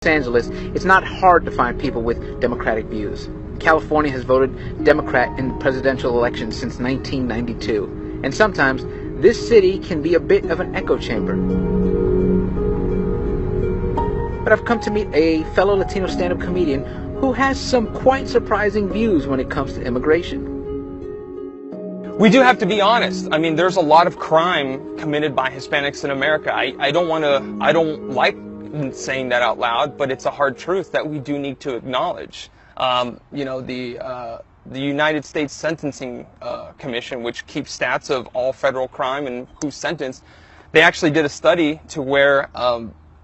Angeles, it's not hard to find people with Democratic views. California has voted Democrat in presidential elections since 1992, and sometimes this city can be a bit of an echo chamber. But I've come to meet a fellow Latino stand-up comedian who has some quite surprising views when it comes to immigration. We do have to be honest. I mean, there's a lot of crime committed by Hispanics in America. I don't like saying that out loud, but it's a hard truth that we do need to acknowledge. The United States Sentencing Commission, which keeps stats of all federal crime and who's sentenced, they actually did a study to where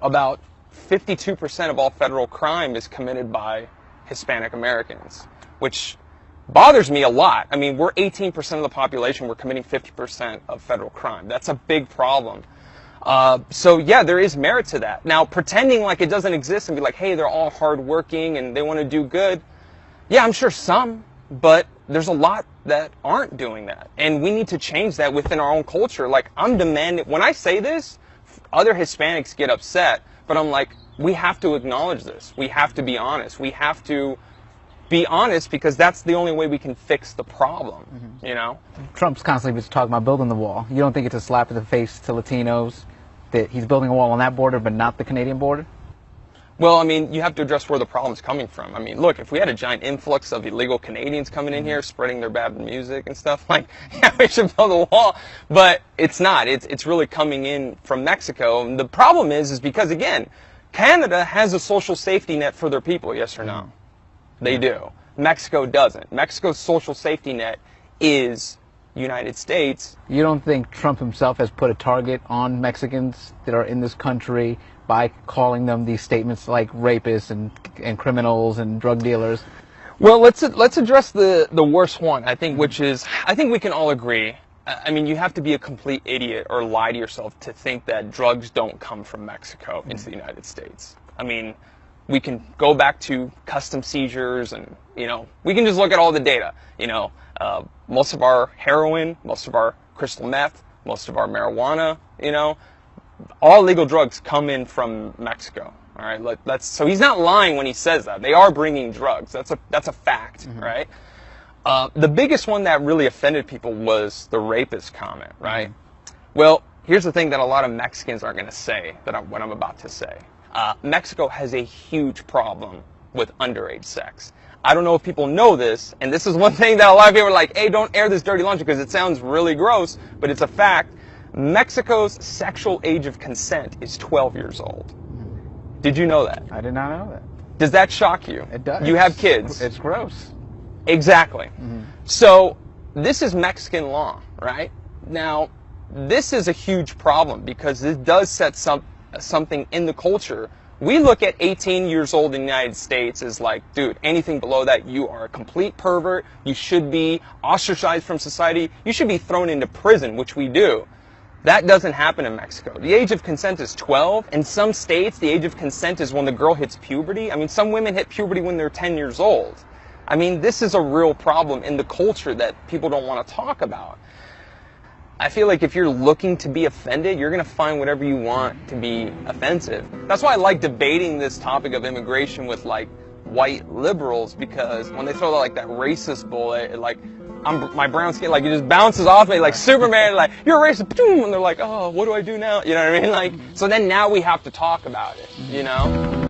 about 52% of all federal crime is committed by Hispanic Americans, which bothers me a lot. I mean, we're 18% of the population. We're committing 50% of federal crime. That's a big problem. So yeah, there is merit to that. Now, pretending like it doesn't exist and be like, hey, they're all hardworking and they want to do good. Yeah, I'm sure some, but there's a lot that aren't doing that. And we need to change that within our own culture. Like, I'm demanding, when I say this, other Hispanics get upset, but I'm like, we have to acknowledge this. We have to be honest. We have to be honest because that's the only way we can fix the problem, you know? Trump's constantly been talking about building the wall. You don't think it's a slap in the face to Latinos that he's building a wall on that border but not the Canadian border? Well, I mean, you have to address where the problem's coming from. I mean, look, if we had a giant influx of illegal Canadians coming in here, spreading their bad music and stuff, like, yeah, we should build a wall. But it's not. It's really coming in from Mexico. And the problem is because, again, Canada has a social safety net for their people, yes or no? They do. Mexico doesn't. Mexico's social safety net is United States. You don't think Trump himself has put a target on Mexicans that are in this country by calling them these statements like rapists and criminals and drug dealers? Well, let's address the worst one, I think, which is, I think we can all agree. I mean, you have to be a complete idiot or lie to yourself to think that drugs don't come from Mexico into the United States. I mean, we can go back to custom seizures and, you know, we can just look at all the data. You know, most of our heroin, most of our crystal meth, most of our marijuana, you know, all legal drugs come in from Mexico. All right, so he's not lying when he says that. They are bringing drugs. That's a fact, right? The biggest one that really offended people was the rapist comment, right? Well, here's the thing that a lot of Mexicans aren't going to say what I'm about to say. Mexico has a huge problem with underage sex. I don't know if people know this, and this is one thing that a lot of people are like, hey, don't air this dirty laundry because it sounds really gross, but it's a fact. Mexico's sexual age of consent is 12 years old. Did you know that? I did not know that. Does that shock you? It does. You have kids. It's gross. Exactly. So this is Mexican law, right? Now, this is a huge problem because it does set something in the culture. We look at 18 years old in the United States as like, dude, anything below that, you are a complete pervert. You should be ostracized from society. You should be thrown into prison, which we do. That doesn't happen in Mexico. The age of consent is 12. In some states, the age of consent is when the girl hits puberty. I mean, some women hit puberty when they're 10 years old. I mean, this is a real problem in the culture that people don't want to talk about. I feel like if you're looking to be offended, you're going to find whatever you want to be offensive. That's why I like debating this topic of immigration with, like, white liberals, because when they throw like that racist bullet, like, my brown skin, like, it just bounces off me like Superman, like, you're a racist, and they're like, oh, what do I do now? You know what I mean? Like, so then now we have to talk about it, you know?